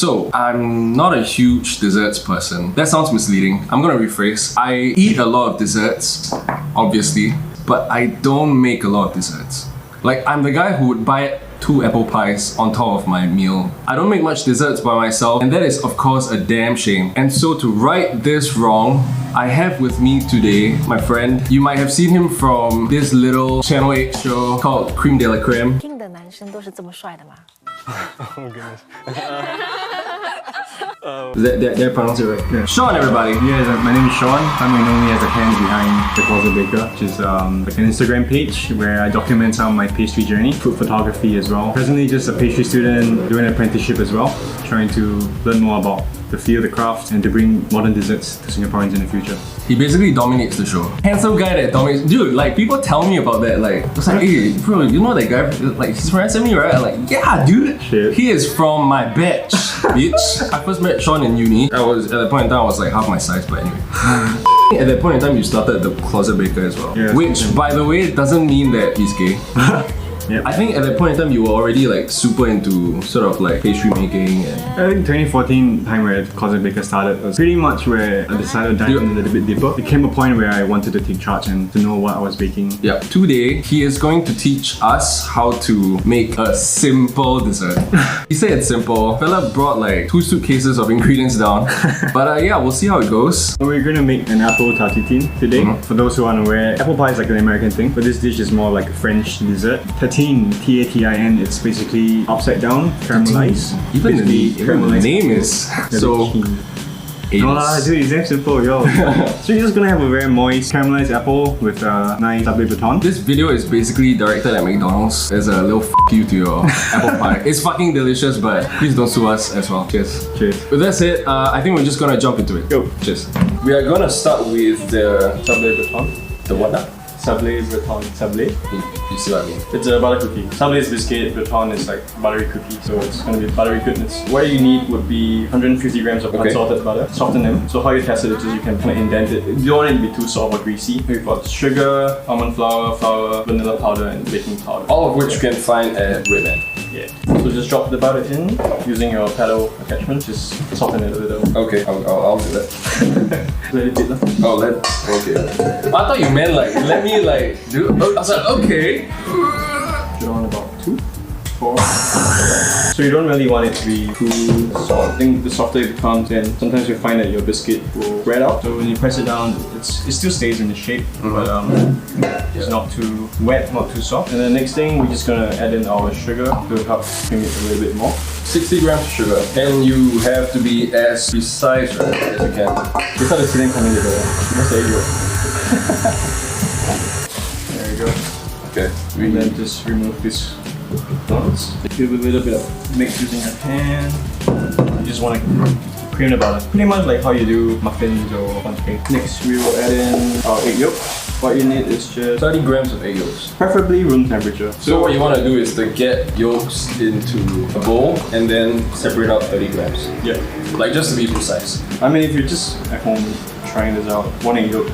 So, I'm not a huge desserts person. That sounds misleading. I'm gonna rephrase. I eat a lot of desserts, obviously, but I don't make a lot of desserts. Like, I'm the guy who would buy 2 apple pies on top of my meal. I don't make much desserts by myself, and that is of course a damn shame. And so to right this wrong, I have with me today my friend. You might have seen him from this little Channel 8 show called Cream de la Creme. King 的男生都是这么帅的吗？ Oh goodness. Did I pronounce it right? Yeah. Shawn, everybody. Yeah, my name is Shawn. You may know me as the hands behind The Closet Baker, which is like an Instagram page where I document some of my pastry journey, food photography as well. Presently just a pastry student doing an apprenticeship as well, trying to learn more about the field, the craft, and to bring modern desserts to Singaporeans in the future. He basically dominates the show. Handsome guy that dominates. Dude, like people tell me about that. Like, it's like, hey, bro, you know that guy? Like, he's from SME, right? I'm like, yeah, dude. Shit. He is from my batch, bitch. I first met Shawn in uni. I was at that point in time, I was like half my size, but anyway. At that point in time, you started The Closet Baker as well. Yeah, which, by the way, doesn't mean that he's gay. Yep. I think at that point in time you were already like super into sort of like pastry making and I think 2014 time where Closet Baker started was pretty much where I decided to dive in a little bit deeper. It came a point where I wanted to take charge and to know what I was baking. yeah. Today he is going to teach us how to make a simple dessert. He said it's simple. Fella brought like 2 suitcases of ingredients down. But yeah, we'll see how it goes. So we're gonna make an apple tartine today. For those who aren't aware, apple pie is like an American thing, but this dish is more like a French dessert. Tatin, T-A-T-I-N, it's basically upside down, caramelized. Even the name is so. No lah, dude, it's damn simple, yo. So you're just gonna have a very moist caramelized apple with a nice Sable Breton. This video is basically directed at McDonald's. There's a little f you to your apple pie. It's fucking delicious, but please don't sue us as well. Cheers. Cheers. With that said, I think we're just gonna jump into it. Go. Cheers. We are gonna start with the Sable Breton. the what now? Sable Breton. Sable. You see what I mean? It's a butter cookie. Sable is biscuit, Breton is like buttery cookie. So it's gonna be buttery goodness. What you need would be 150 grams of unsalted butter. Soften them. So how you test it is just you can kind of indent it. You don't want it to be too soft or greasy. We've got sugar, almond flour, vanilla powder, and baking powder. All of which you can find at Redman. Yeah. So just drop the butter in using your paddle attachment. Just soften it a little. Okay, I'll do that. Let it dip. Oh, okay. I thought you meant like, let me like do. I was like, okay. Put on about 2, 4. So you don't really want it to be too soft. I think the softer it becomes, then sometimes you find that your biscuit will spread out. So when you press it down, it still stays in the shape, but it's not too wet, not too soft. And the next thing, we're just gonna add in our sugar to help cream it a little bit more. 60 grams of sugar. And you have to be as precise, right, as you can. This is the feeling coming together. That's the idea. There you go. Okay. And then just remove this nuts. Give a little bit of mix using your hand. You just want to cream the butter. Pretty much like how you do muffins or sponge cake. Next we will add in our egg yolk. What you need is just 30 grams of egg yolks. preferably room temperature. So what you want to do is to get yolks into a bowl and then separate out 30 grams. Yeah. Like just to be precise. I mean, if you're just at home trying this out, 1 egg yolk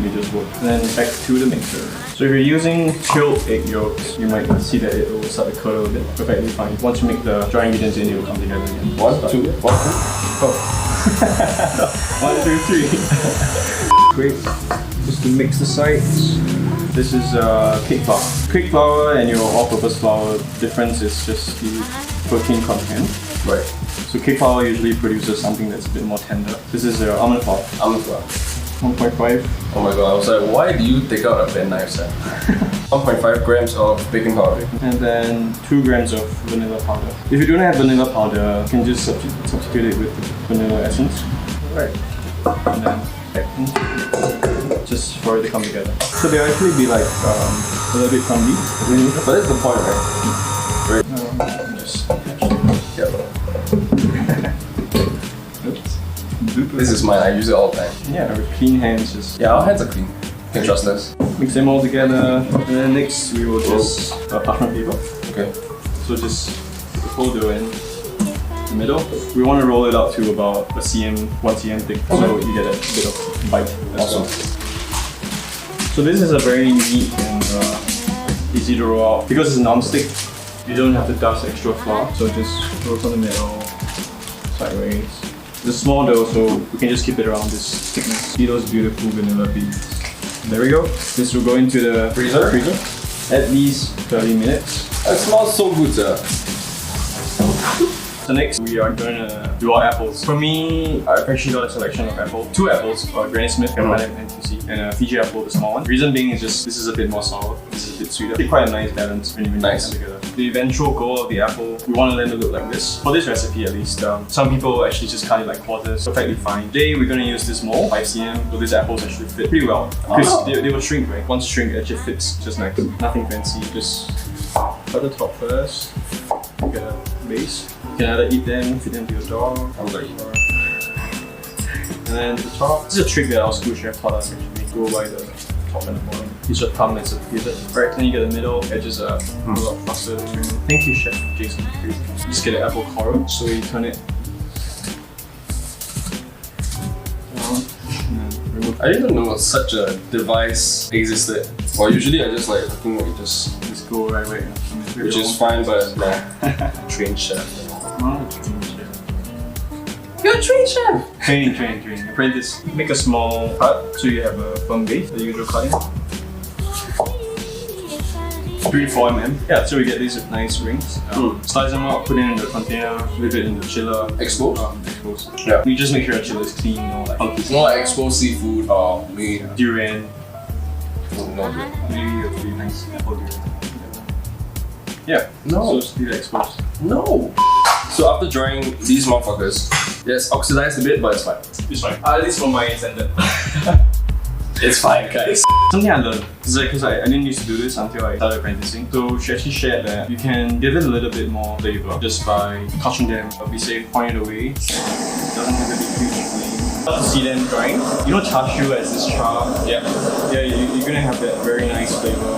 may just work. Then back to the mixer. So if you're using chilled egg yolks, you might see that it will start to curdle a bit. Perfectly fine. Once you make the dry ingredients in, it will come together again. 1, 2, 1, 2. Oh. 1, 2, 3. Great. Just to mix the sides. This is cake flour. Cake flour and your all-purpose flour difference is just the protein content. Right. So cake flour usually produces something that's a bit more tender. This is almond flour. Almond flour. 1.5. Oh my god, I was like, why do you take out a pen knife set? 1.5 grams of baking powder. And then 2 grams of vanilla powder. If you don't have vanilla powder, you can just substitute it with vanilla essence. Right. And then back in. Just for it to come together. So they'll actually be like a little bit crumbly. But that's the point, right? Right. Just Oops. This is mine, I use it all the time. Yeah, with clean hands, just Yeah, our hands are clean. You can trust us. mix them all together. And then next we will just parchment paper. Okay. So just put the whole dough in the middle. We want to roll it out to about 1 cm thick, so you get a bit of bite as well. So this is a very neat and easy to roll out. Because it's non-stick, you don't have to dust extra flour. So just roll it on the middle, sideways. It's small though, so we can just keep it around this thickness. See those beautiful vanilla beans. There we go. This will go into the freezer. At least 30 minutes. It smells so good, sir. So next, we are gonna do our apples. For me, I've actually got a selection of apples. 2 apples, Granny Smith, and Fuji, and a Fiji apple, the small one. Reason being is just, this is a bit more sour, this is a bit sweeter. It's quite a nice balance when you mix them together. The eventual goal of the apple, we want them to look like this. For this recipe at least, some people actually just cut it like quarters, perfectly fine. Today, we're gonna use this mold, 5 cm, so these apples actually fit pretty well. Because they will shrink, right? Once shrink, it actually fits just nice. Nothing fancy, just cut the top first, get a base. You can either eat them, feed them to your dog, and then the top. This is a trick that our school chef taught us actually. Go by the top and the bottom. Use your thumb as a pivot. Right, then you get the middle edges a lot faster. Thank you, Chef Jason. You just get an apple coral, so you turn it down and then remove. I didn't know such a device existed. Well, usually I just like cooking what you just go right away. which is fine, but no. Trained chef. Not a trained chef. You're a trained chef! Train. Apprentice. Make a small cut so you have a firm base, the usual cutting. 3-4 mm. Yeah, so we get these nice rings. Slice them up, put it in the container, leave it in the chiller. Exposed? Exposed. Yeah. You just make sure the chiller is clean, like funky. More like exposed seafood or meat. Durian. No good. Maybe a really nice apple durian. Yeah. No. So leave it exposed. No! So after drying these motherfuckers, yes, oxidized a bit, but it's fine. It's fine. At least for my standard. It's fine, guys. Something I learned is because I didn't used to do this until I started apprenticing. So she actually shared that you can give it a little bit more flavor just by touching them. We say point it away. It doesn't have to be huge flame. Love to see them drying. You know char siu as this char? Yeah. Yeah, you're gonna have that very nice flavor.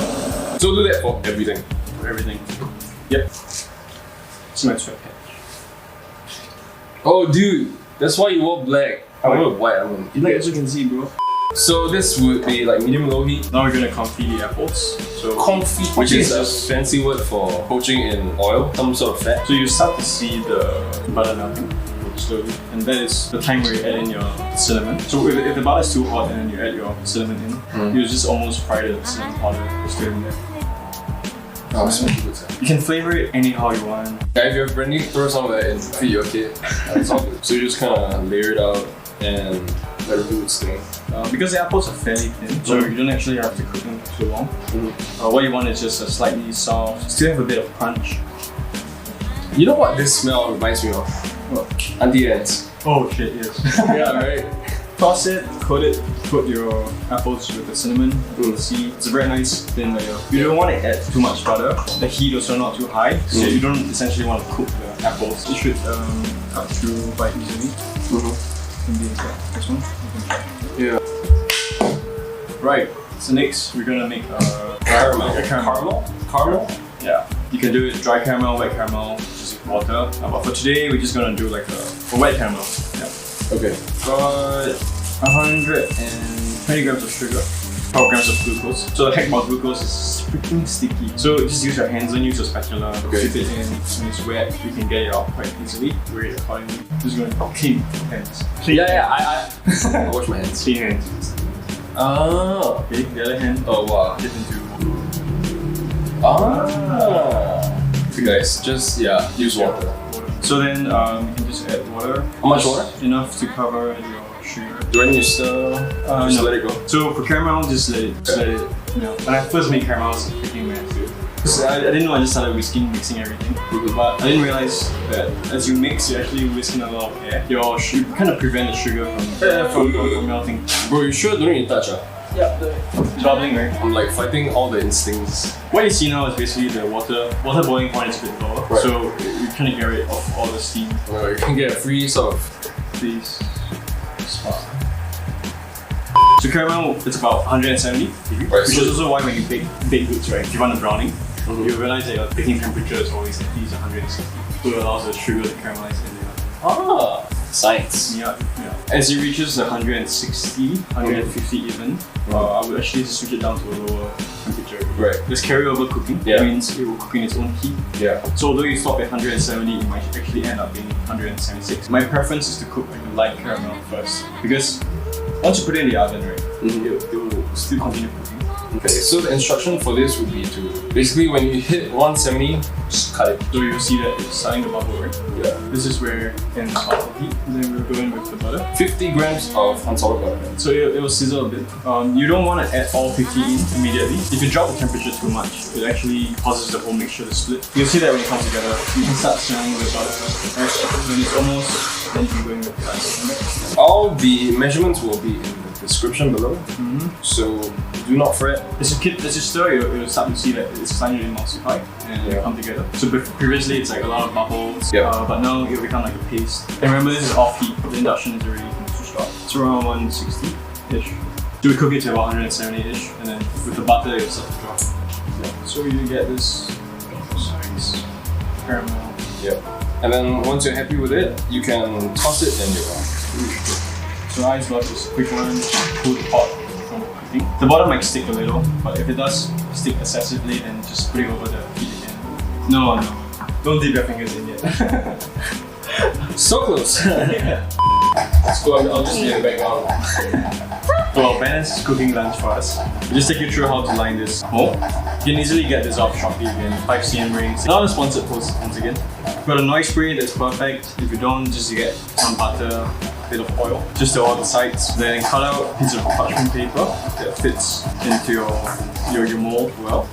So do that for everything. For everything. Yep. It's my sweat patch. Oh dude, that's why you wore black. I wore white. As you can see, bro. So this would be like medium low heat. Now we're gonna confit the apples. So Confit, which is a fancy word for poaching in oil, some sort of fat. So you start to see the butter melting slowly, and that is the time where you add in your cinnamon. So if the butter is too hot and then you add your cinnamon in, you just almost fry the cinnamon powder just in there. Oh, it's really good, sir. You can flavor it anyhow you want. Yeah, if you have brandy, throw some of that in. Feed your kid. It's all good. So you just kind of layer it out and let it do its thing. Because the apples are fairly thin, so you don't actually have to cook them too long. What you want is just a slightly soft, still have a bit of crunch. You know what this smell reminds me of? What? Auntie ants. Oh shit, yes. Yeah, right? Toss it, coat it, put your apples with the cinnamon, see, it's a very nice thin layer. You don't want to add too much butter, the heat also not too high, so you don't essentially want to cook the apples. It should cut through quite easily. This one, you can try. Yeah. Right, so next we're gonna make a caramel. Caramel? Yeah. You can do it dry caramel, wet caramel, just with water. But for today, we're just gonna do like a wet caramel. Yeah. Okay. Got 120 grams of sugar, 12 grams of glucose. So the heck about glucose is freaking sticky. So just use your hands, don't use your spatula. Okay. Dip it in, when it's wet, you can get it out quite easily. Weigh it accordingly. Just going to clean hands. I wash my hands. Clean hands. Ah. Okay, the other hand, Oh wow. dip into. Okay guys, just use water. So then you can just add water. How much water? Enough to cover your sugar. Do I need to stir? Just No. let it go. So for caramel, just let it melt. When I first made caramel, I was freaking mad too. Because I didn't know, I just started mixing everything. But I didn't realize that as you mix, you're actually whisking a lot of air. You kind of prevent the sugar from melting. Bro, you sure don't need to touch? Yeah, it's bubbling, right? I'm like fighting all the instincts. What you see now is basically the water boiling point is a bit lower. Right. So you kind of get rid of all the steam. You can get a free sort of. Please. So caramel, it's about 170 degrees, Right, which so is also why when you bake goods, right? If you run a browning, you realize that your baking temperature is always at least 160. So it allows the sugar to caramelize in there. Ah, science. Yeah. As it reaches 160, 150 even, I would actually switch it down to a lower temperature. Right. There's carryover cooking. Yeah. That means it will cook in its own heat. Yeah. So although you stop at 170, it might actually end up being 176. My preference is to cook like a light caramel first, because once you put it in the oven, right, it will still continue cooking. Okay, so the instruction for this would be to basically when you hit 170, just cut it. So you'll see that it's starting to bubble, right? Yeah. This is where it can start to heat. And then we'll go in with the butter. 50 grams of unsalted butter. So it will sizzle a bit. You don't want to add all 50 in immediately. If you drop the temperature too much, it actually causes the whole mixture to split. You'll see that when it comes together, you can start smelling the butter. Right? When it's almost, then you can go in with the rice. All the measurements will be in the description below. So do not fret. As you stir, you'll start to see that it's starting to emulsify and come together. So previously it's like a lot of bubbles, but now it'll become like a paste. And remember, this is off heat. The induction is already switched off. It's around 160-ish. So we cook it to about 170-ish, and then with the butter it'll start to drop. So you get this nice caramel. And then once you're happy with it, you can toss it and you're off. So ice bath is a quick one. Cool the pot from cooking. The bottom might stick a little, but if it does stick excessively, then just put it over the heat again. No, don't dip your fingers in yet. So close. Let's go. I'll just get it back on. Well, Ben's cooking lunch for us. I'll just take you through how to line this mold. You can easily get this off Shopee again. 5 cm rings. Not a sponsored post once again. You've got a noise spray that's perfect. If you don't, just get some butter, bit of oil, just to all the sides. Then cut out a piece of parchment paper that fits into your mold well.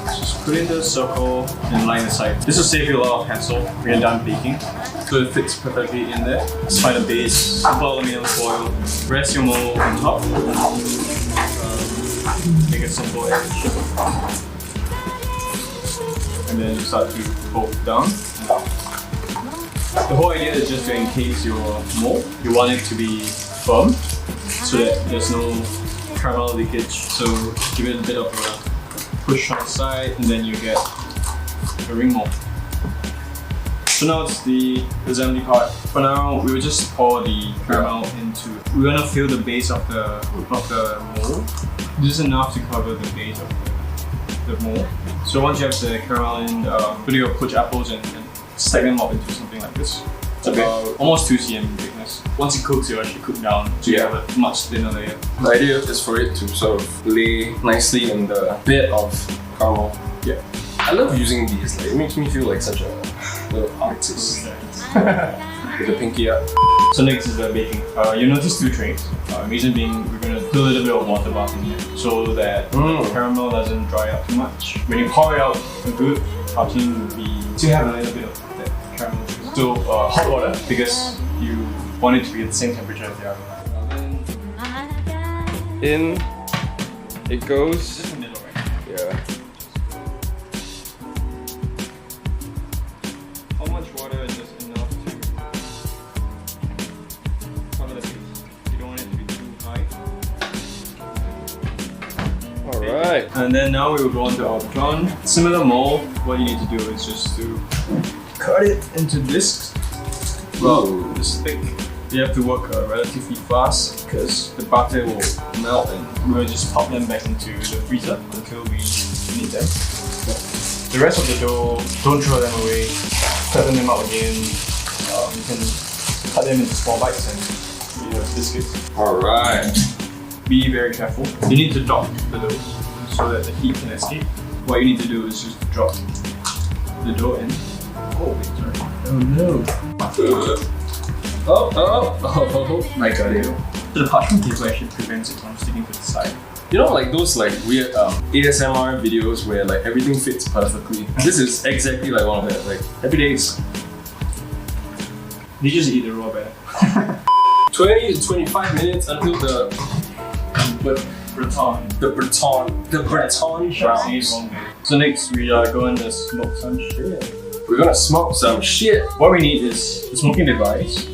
Just put in the circle and line the side. This will save you a lot of hassle when you're done baking. So it fits perfectly in there. Just find a base, simple aluminium foil, rest your mold on top. Make a simple edge. And then you start to fold down and up. The whole idea is just to encase your mold. You want it to be firm so that there's no caramel leakage. So give it a bit of a push on the side and then you get a ring mold. So now it's the assembly part. For now, we will just pour the caramel into. We're gonna fill the base of the mold. This is enough to cover the base of the mold. So once you have the caramel in, put your poached apples and stack them up into something like this. It's about almost 2 cm in thickness. Once it cooks, it'll actually cook down, so you have a much thinner layer. The idea is for it to sort of lay nicely in the bed of caramel. Yeah. I love using these. Like, it makes me feel like such a little artist. With the pinky up. So next is the baking. You notice 2 trays. Reason being, we're gonna put a little bit of water bath in here so that the caramel doesn't dry out too much. When you pour it out, a good tartine will be to have a little bit of that caramel. So hot water, because you want it to be at the same temperature as the oven. In it goes. Just the middle, right? Yeah. How much water is just enough to cover the base? You don't want it to be too high. Alright. And then now we will go on to our baton. Similar mold, what you need to do is just to cut it into discs. Well, this thick. You have to work relatively fast because the butter will melt and we'll just pop them back into the freezer until we need them. The rest of the dough, don't throw them away. Flatten them out again. You can cut them into small bites and be biscuits. Alright. Be very careful. You need to drop the dough so that the heat can escape. What you need to do is just drop the dough in. Oh, wait, sorry. Oh no. Oh my god, ew. So the parchment paper actually prevents it from sticking to the side. You know, like those like weird ASMR videos where like everything fits perfectly. This is exactly like one of them. Like happy days. You just eat the raw batter. 20 to 25 minutes until the Breton. browns. So next we are going to smoke some shit. We're gonna smoke some shit. What we need is a smoking device.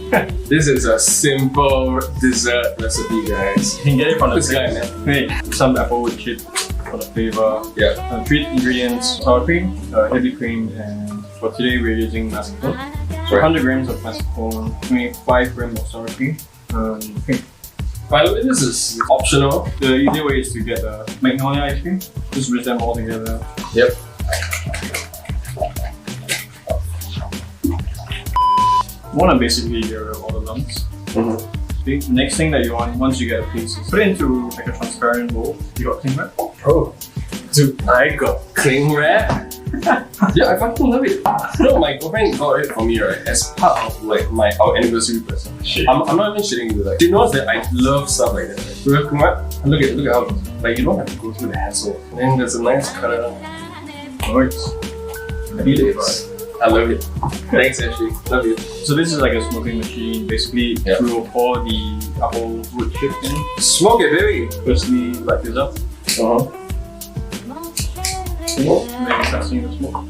This is a simple dessert recipe, guys. You can get it from the This guy, man. Hey, some applewood chip for the flavor. Yeah. 3 ingredients: sour cream, heavy cream, and for today we're using mascarpone. So 100 grams of mascarpone, 25 grams of sour cream, cream. By the way, this is optional. The easy way is to get the magnolia ice cream. Just whisk them all together. Yep. You want to basically get rid of all the lumps. Okay, the next thing that you want, once you get a piece, is put it into like a transparent bowl. You got cling wrap? Oh, dude, I got cling wrap. Yeah, I fucking love it. No, my girlfriend got it for me, right, as part of like our anniversary present. Shit. I'm not even shitting you. Like, you know that I love stuff like that. Right? With cling wrap, look at how like you don't have to go through the hassle. And then there's a nice color. Nice. I need it. I love it. Thanks, Ashley. Love you. So this is like a smoking machine. Basically, we will pour the applewood chip in. Smoke it, baby. Firstly, light this up. Then you start seeing the smoke.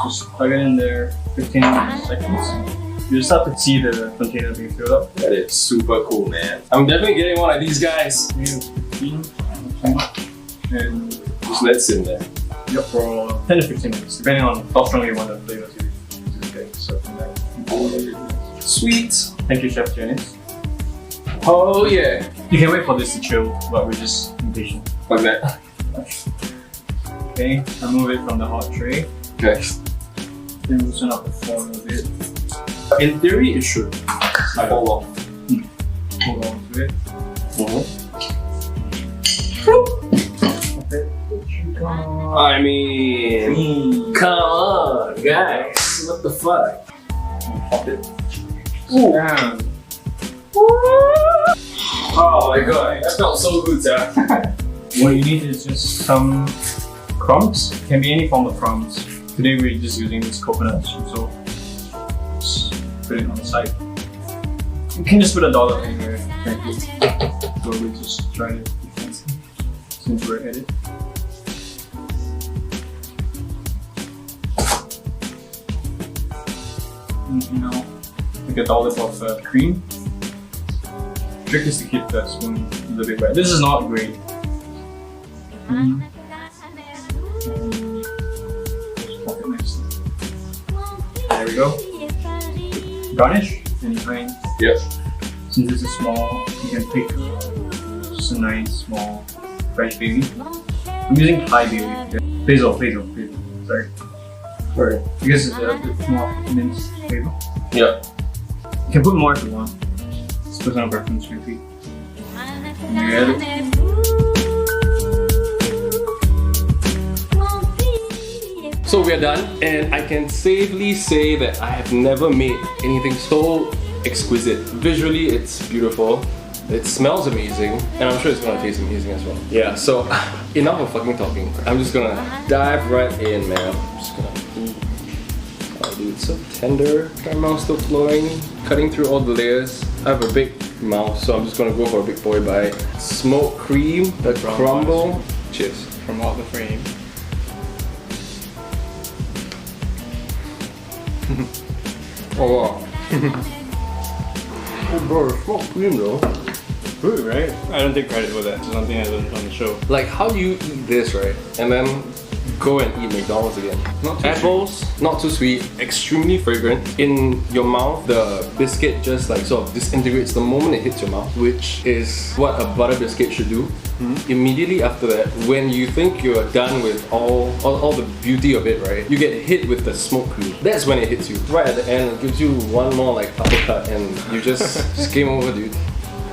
Just plug it in there, 15 seconds. You just have to see the container being filled up. That is super cool, man. I'm definitely getting one of these guys. And just let it sit in there. Yep, for 10 to 15 minutes, depending on how strong you want the flavors to get served in there. Sweet. Thank you, Chef Janice. Oh yeah. You can wait for this to chill, but we're just impatient. Like that. Okay, remove it from the hot tray. Okay. Then loosen up the foil a bit. In theory, it should fall off. Hold on to it. I mean, come on, guys. What the fuck? Pop it. Ooh. Oh my god, that felt so good, sir. What you need is just some crumbs. It can be any form of crumbs. Today we're just using this coconut streusel. Just put it on the side. You can just put $1 anywhere, frankly. So we just try to be fancy since we're at it. And, you know, like a dollop of cream. The trick is to keep the spoon a little bit wet. This is not great. There we go. Garnish any kind. Yep. Since this is small, you can pick just a nice small fresh baby. I'm using Thai baby. Basil. Sorry. Sorry. Because it's a bit more minced flavor. Yeah. You can put more if you want. It's personal preference, frankly. And you add it. So we're done, and I can safely say that I have never made anything so exquisite. Visually, it's beautiful. It smells amazing, and I'm sure it's gonna taste amazing as well. Yeah, so enough of fucking talking. I'm just gonna dive right in, man. I'm just gonna. Oh, dude, it's so tender. Caramel still flowing, cutting through all the layers. I have a big mouth, so I'm just gonna go for a big boy bite. Smoked cream, the crumble. Cheers. From out the frame. Oh wow. Oh bro, it's smoked cream though. Good, right? I don't take credit for that. It's something I learned on the show. Like, how do you eat this, right? And then go and eat McDonald's again. Not too Apples, not too sweet, extremely fragrant. In your mouth, the biscuit just like sort of disintegrates the moment it hits your mouth, which is what a butter biscuit should do. Immediately after that, when you think you're done with all the beauty of it, right? You get hit with the smoked cream. That's when it hits you. Right at the end, it gives you one more like uppercut and you just game over, dude.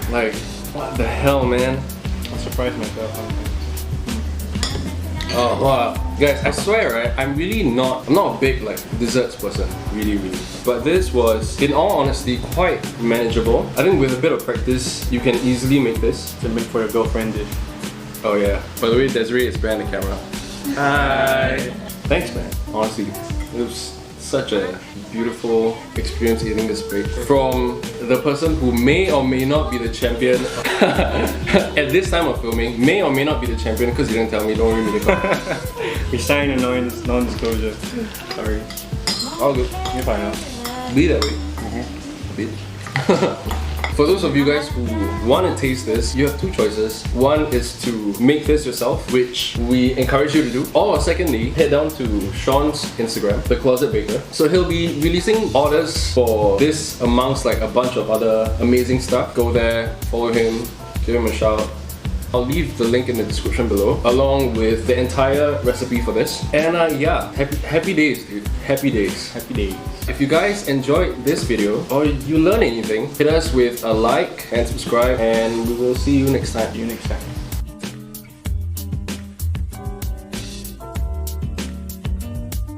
Like, what the hell, man? I surprised myself sometimes. Oh wow, guys! I swear, right? I'm not a big like desserts person, really. But this was, in all honesty, quite manageable. I think with a bit of practice, you can easily make this. To make for your girlfriend dish. Oh yeah. By the way, Desiree is behind the camera. Hi. Thanks, man. Honestly, it was such a beautiful experience eating this break from the person who may or may not be the champion at this time of filming, may or may not be the champion because you didn't tell me, don't read me the comment. We signed a non-disclosure. Sorry. All good. You're fine now. Be that way. Be. For those of you guys who want to taste this, you have two choices. One is to make this yourself, which we encourage you to do. Or secondly, head down to Shawn's Instagram, The Closet Baker. So he'll be releasing orders for this amongst like a bunch of other amazing stuff. Go there, follow him, give him a shout. I'll leave the link in the description below, along with the entire recipe for this. And yeah, happy days, dude. Happy days. Happy days. If you guys enjoyed this video or you learned anything, hit us with a like and subscribe, and we will see you next time. See you next time.